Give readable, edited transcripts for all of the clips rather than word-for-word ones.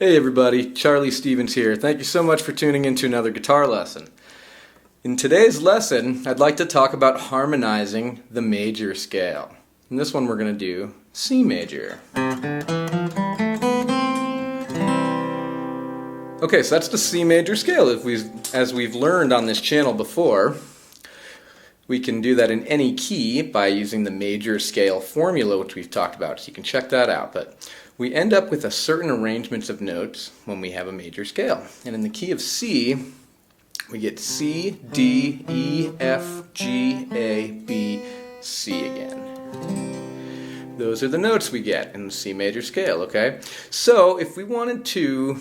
Hey everybody, Charlie Stevens here. Thank you so much for tuning in to another guitar lesson. In today's lesson, I'd like to talk about harmonizing the major scale. In this one we're going to do C major. Okay, so that's the C major scale. As we've learned on this channel before, we can do that in any key by using the major scale formula, which we've talked about, so you can check that out. But we end up with a certain arrangement of notes when we have a major scale. And in the key of C, we get C, D, E, F, G, A, B, C again. Those are the notes we get in the C major scale, okay? So if we wanted to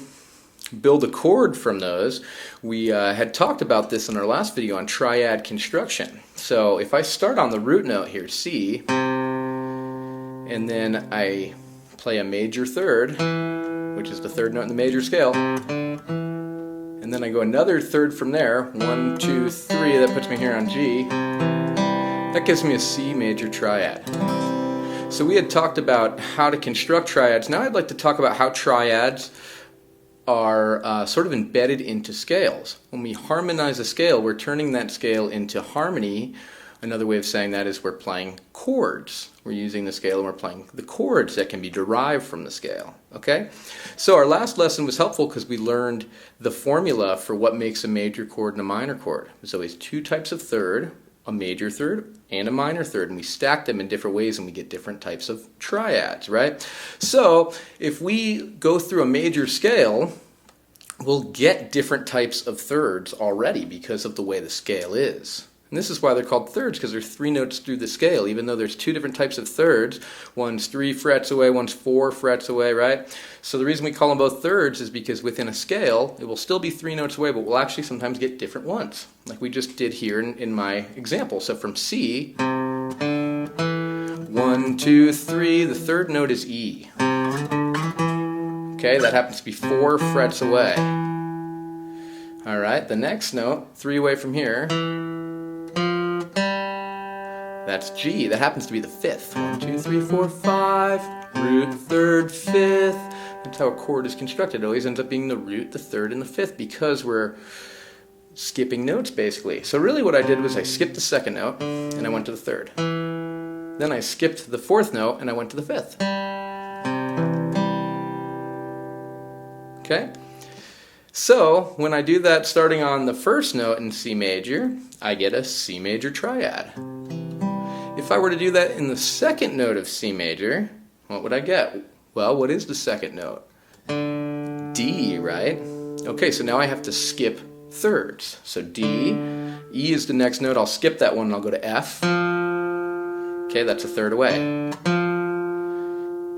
build a chord from those, we had talked about this in our last video on triad construction. So if I start on the root note here, C, and then I play a major third, which is the third note in the major scale, and then I go another third from there, 1, 2, 3, that puts me here on G, that gives me a C major triad. So we had talked about how to construct triads. Now I'd like to talk about how triads are sort of embedded into scales. When we harmonize a scale, we're turning that scale into harmony. Another way of saying that is we're playing chords. We're using the scale and we're playing the chords that can be derived from the scale. Okay? So our last lesson was helpful because we learned the formula for what makes a major chord and a minor chord. There's always two types of third, a major third and a minor third, and we stack them in different ways and we get different types of triads, right? So if we go through a major scale, we'll get different types of thirds already because of the way the scale is. And this is why they're called thirds, because there's 3 notes through the scale, even though there's 2 different types of thirds. One's 3 frets away, one's 4 frets away, right? So the reason we call them both thirds is because within a scale, it will still be 3 notes away, but we'll actually sometimes get different ones, like we just did here in my example. So from C, 1, 2, 3, the third note is E. Okay, that happens to be 4 frets away. All right, the next note, 3 away from here, that's G. That happens to be the 5th. 1, 2, 3, 4, 5, root, third, 5th. That's how a chord is constructed. It always ends up being the root, the third, and the 5th because we're skipping notes basically. So really what I did was I skipped the 2nd note and I went to the 3rd. Then I skipped the 4th note and I went to the 5th. Okay? So when I do that starting on the 1st note in C major, I get a C major triad. If I were to do that in the 2nd note of C major, what would I get? Well, what is the 2nd note? D, right? Okay, so now I have to skip thirds. So D, E is the next note, I'll skip that one and I'll go to F. Okay, that's a third away.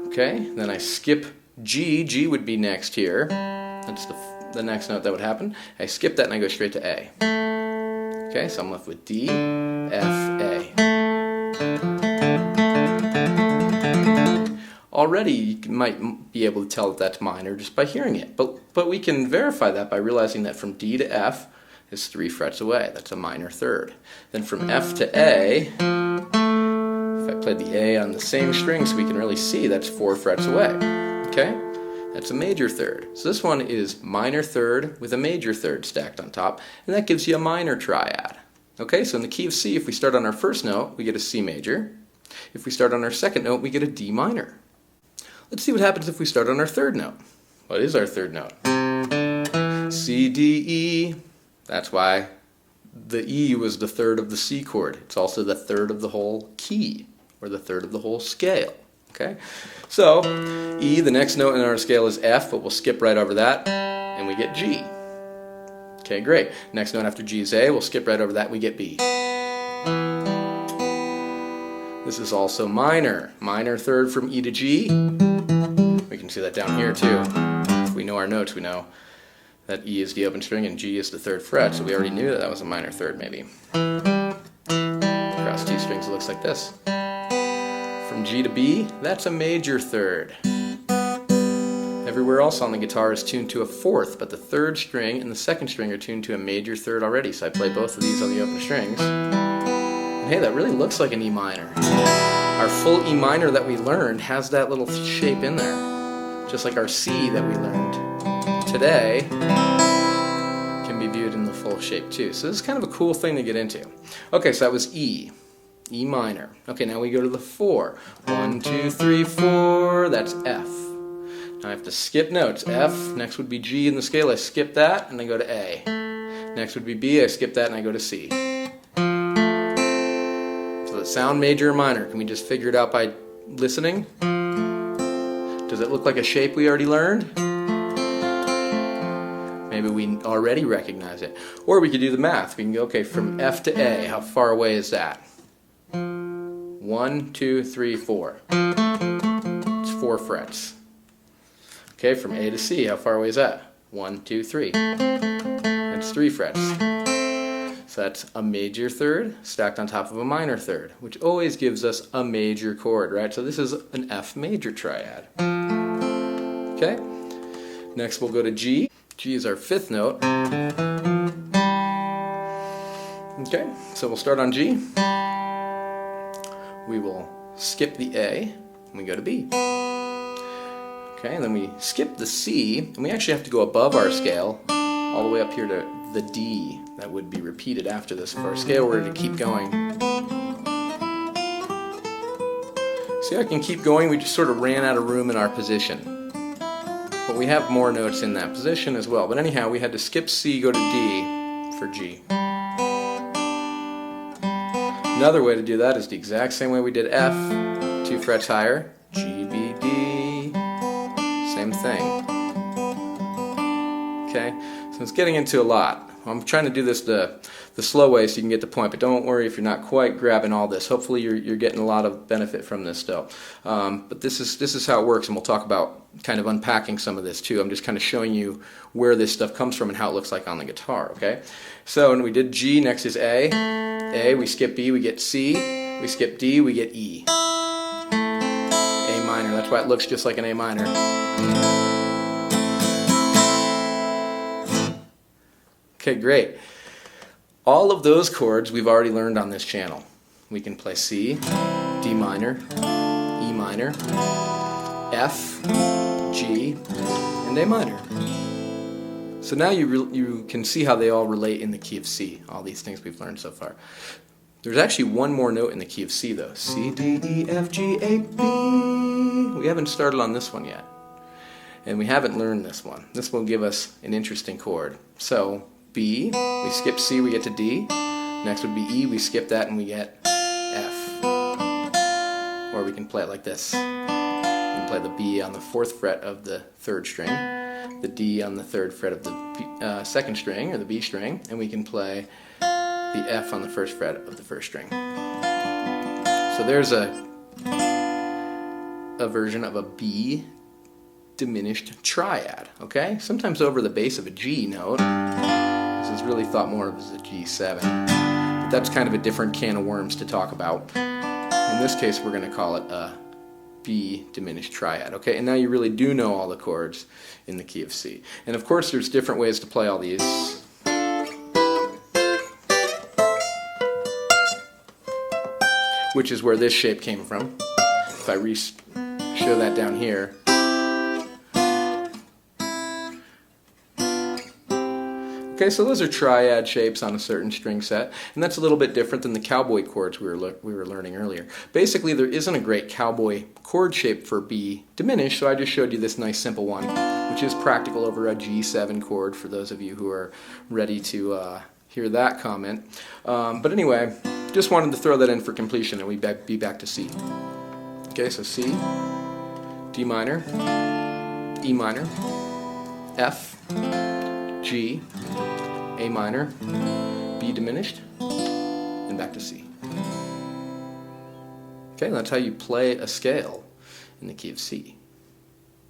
Okay, then I skip G, G would be next here. That's the next note that would happen. I skip that and I go straight to A. Okay, so I'm left with D, F, A. Already you might be able to tell that that's minor just by hearing it, but we can verify that by realizing that from D to F is 3 frets away. That's a minor third. Then from F to A, if I played the A on the same string so we can really see, that's 4 frets away. Okay? That's a major third. So this one is minor third with a major third stacked on top, and that gives you a minor triad. Okay, so in the key of C, if we start on our 1st note, we get a C major. If we start on our 2nd note, we get a D minor. Let's see what happens if we start on our 3rd note. What is our 3rd note? C, D, E. That's why the E was the 3rd of the C chord. It's also the 3rd of the whole key, or the 3rd of the whole scale. Okay? So, E, the next note in our scale is F, but we'll skip right over that, and we get G. Okay, great. Next note after G is A, we'll skip right over that, we get B. This is also minor. Minor third from E to G. We can see that down here too. If we know our notes, we know that E is the open string and G is the 3rd fret, so we already knew that was a minor third maybe. Across 2 strings it looks like this. From G to B, that's a major third. Everywhere else on the guitar is tuned to a 4th, but the 3rd string and the 2nd string are tuned to a major third already, so I play both of these on the open strings. And hey, that really looks like an E minor. Our full E minor that we learned has that little shape in there, just like our C that we learned today can be viewed in the full shape too. So this is kind of a cool thing to get into. Okay, so that was E. E minor. Okay, now we go to the 4. 1, 2, 3, 4. That's F. Now I have to skip notes. F, next would be G in the scale. I skip that and I go to A. Next would be B. I skip that and I go to C. So the sound major or minor. Can we just figure it out by listening? Does it look like a shape we already learned? Maybe we already recognize it. Or we could do the math. We can go, okay, from F to A, how far away is that? 1, 2, 3, 4. It's 4 frets. Okay, from A to C, how far away is that? 1, 2, 3. That's 3 frets. So that's a major third stacked on top of a minor third, which always gives us a major chord, right? So this is an F major triad. Okay, next we'll go to G. G is our 5th note. Okay, so we'll start on G. We will skip the A, and we go to B. Okay, and then we skip the C, and we actually have to go above our scale, all the way up here to the D. That would be repeated after this if our scale were to keep going. See, I can keep going, we just sort of ran out of room in our position. But we have more notes in that position as well. But anyhow, we had to skip C, go to D for G. Another way to do that is the exact same way we did F, 2 frets higher, G, B, D, same thing. Okay, so it's getting into a lot. I'm trying to do this the slow way so you can get the point, but don't worry if you're not quite grabbing all this. Hopefully you're getting a lot of benefit from this still. But this is how it works, and we'll talk about kind of unpacking some of this too. I'm just kind of showing you where this stuff comes from and how it looks like on the guitar, okay? So when we did G, next is A. A, we skip B, we get C. We skip D, we get E. A minor, that's why it looks just like an A minor. Okay, great. All of those chords we've already learned on this channel. We can play C, D minor, E minor, F, G, and A minor. So now you can see how they all relate in the key of C, all these things we've learned so far. There's actually one more note in the key of C though. C, D, E, F, G, A, B. We haven't started on this one yet. And we haven't learned this one. This will give us an interesting chord. So B, we skip C, we get to D. Next would be E, we skip that and we get F. Or we can play it like this. We can play the B on the 4th fret of the 3rd string, the D on the 3rd fret of the 2nd string, or the B string, and we can play the F on the 1st fret of the 1st string. So there's a version of a B diminished triad, okay? Sometimes over the bass of a G note. This is really thought more of as a G7. But that's kind of a different can of worms to talk about. In this case, we're going to call it a B diminished triad, okay? And now you really do know all the chords in the key of C. And of course, there's different ways to play all these. Which is where this shape came from. If I show that down here. Okay, so those are triad shapes on a certain string set, and that's a little bit different than the cowboy chords we were learning earlier. Basically, there isn't a great cowboy chord shape for B diminished, so I just showed you this nice simple one, which is practical over a G7 chord for those of you who are ready to hear that comment. But anyway, just wanted to throw that in for completion, and we'd be back to C. Okay, so C, D minor, E minor, F, G, A minor, B diminished, and back to C. Okay, that's how you play a scale in the key of C.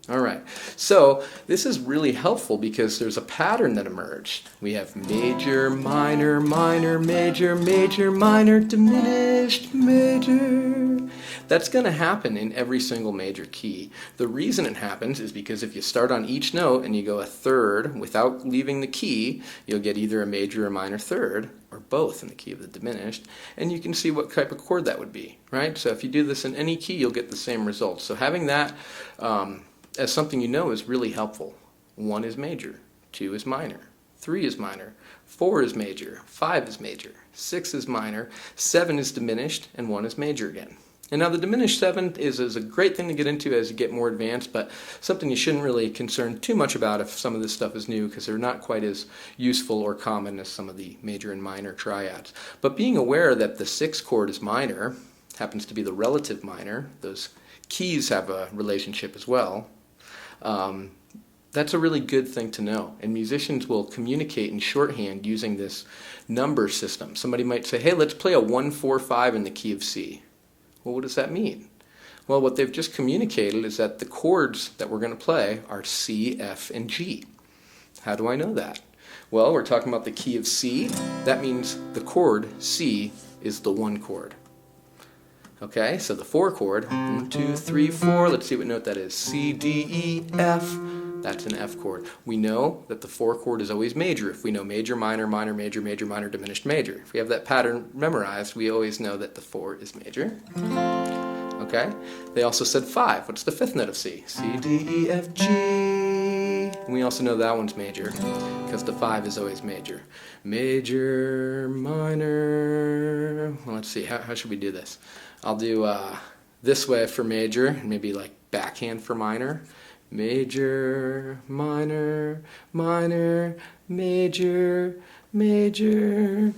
Alright, so this is really helpful because there's a pattern that emerged. We have major, minor, minor, major, major, minor, diminished, major. That's going to happen in every single major key. The reason it happens is because if you start on each note and you go a third without leaving the key, you'll get either a major or minor third, or both in the key of the diminished, and you can see what type of chord that would be, right? So if you do this in any key, you'll get the same results. So having that as something you know is really helpful 1 is major, 2 is minor, 3 is minor, 4 is major, 5 is major, 6 is minor, 7 is diminished, and 1 is major again. And now the diminished 7 is a great thing to get into as you get more advanced, but something you shouldn't really concern too much about if some of this stuff is new, because they're not quite as useful or common as some of the major and minor triads. But being aware that the 6th chord is minor, happens to be the relative minor, those keys have a relationship as well, that's a really good thing to know. And musicians will communicate in shorthand using this number system. Somebody might say, hey, let's play a 1-4-5 in the key of C. Well, what does that mean? Well, what they've just communicated is that the chords that we're going to play are C, F, and G. How do I know that? Well, we're talking about the key of C. That means the chord C is the 1 chord. Okay, so the 4 chord, 1, 2, 3, 4, let's see what note that is. C, D, E, F. That's an F chord. We know that the 4 chord is always major. If we know major, minor, minor, major, major, minor, diminished, major. If we have that pattern memorized, we always know that the 4 is major. Okay? They also said 5. What's the 5th note of C? C, D, E, F, G. And we also know that one's major because the 5 is always major. Major, minor. Well, let's see. How should we do this? I'll do this way for major, and maybe like backhand for minor. Major, minor, minor, major, major,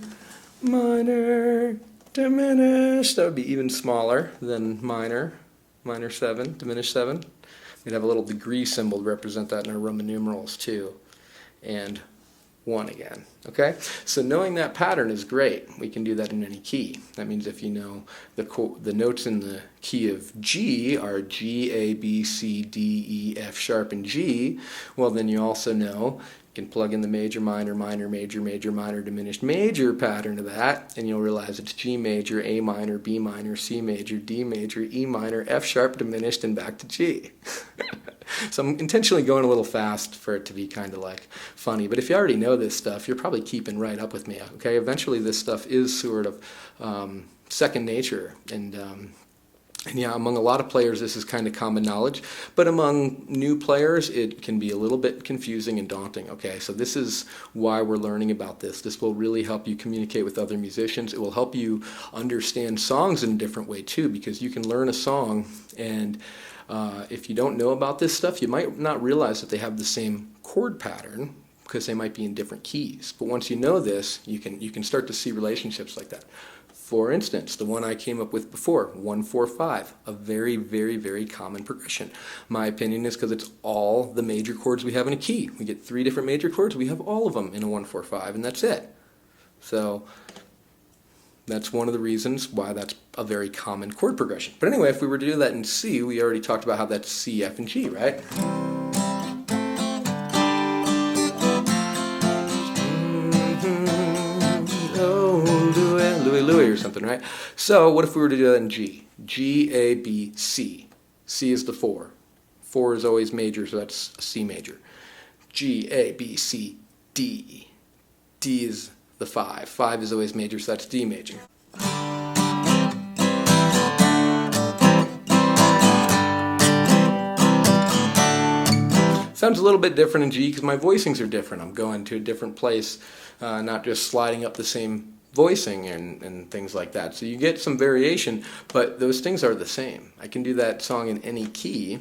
minor, diminished. That would be even smaller than minor, minor 7, diminished 7. We'd have a little degree symbol to represent that in our Roman numerals too. And 1 again. Okay? So knowing that pattern is great. We can do that in any key. That means if you know the notes in the key of G are G, A, B, C, D, E, F sharp, and G, well then you also know you can plug in the major, minor, minor, major, major, minor, diminished, major pattern to that, and you'll realize it's G major, A minor, B minor, C major, D major, E minor, F sharp, diminished, and back to G. So I'm intentionally going a little fast for it to be kind of like funny, but if you already know this stuff, you're probably keeping right up with me, okay? Eventually this stuff is sort of second nature, and yeah, among a lot of players this is kind of common knowledge, but among new players it can be a little bit confusing and daunting, okay? So this is why we're learning about this. This will really help you communicate with other musicians. It will help you understand songs in a different way too, because you can learn a song and if you don't know about this stuff, you might not realize that they have the same chord pattern because they might be in different keys. But once you know this, you can start to see relationships like that. For instance, the one I came up with before, 1-4-5, a very, very, very common progression. My opinion is because it's all the major chords we have in a key. We get 3 different major chords, we have all of them in a 1-4-5, and that's it. So that's one of the reasons why that's a very common chord progression. But anyway, if we were to do that in C, we already talked about how that's C, F, and G, right? Oh, Louis or something, right? So what if we were to do that in G? G, A, B, C. C is the 4. 4 is always major, so that's C major. G, A, B, C, D. D is the 5. 5 is always major, so that's D major. Sounds a little bit different in G because my voicings are different. I'm going to a different place, not just sliding up the same voicing and things like that. So you get some variation, but those things are the same. I can do that song in any key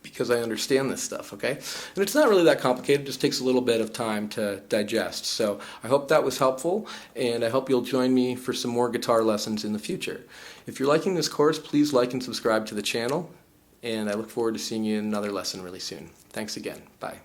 because I understand this stuff, okay? And it's not really that complicated, it just takes a little bit of time to digest. So I hope that was helpful, and I hope you'll join me for some more guitar lessons in the future. If you're liking this course, please like and subscribe to the channel, and I look forward to seeing you in another lesson really soon. Thanks again. Bye.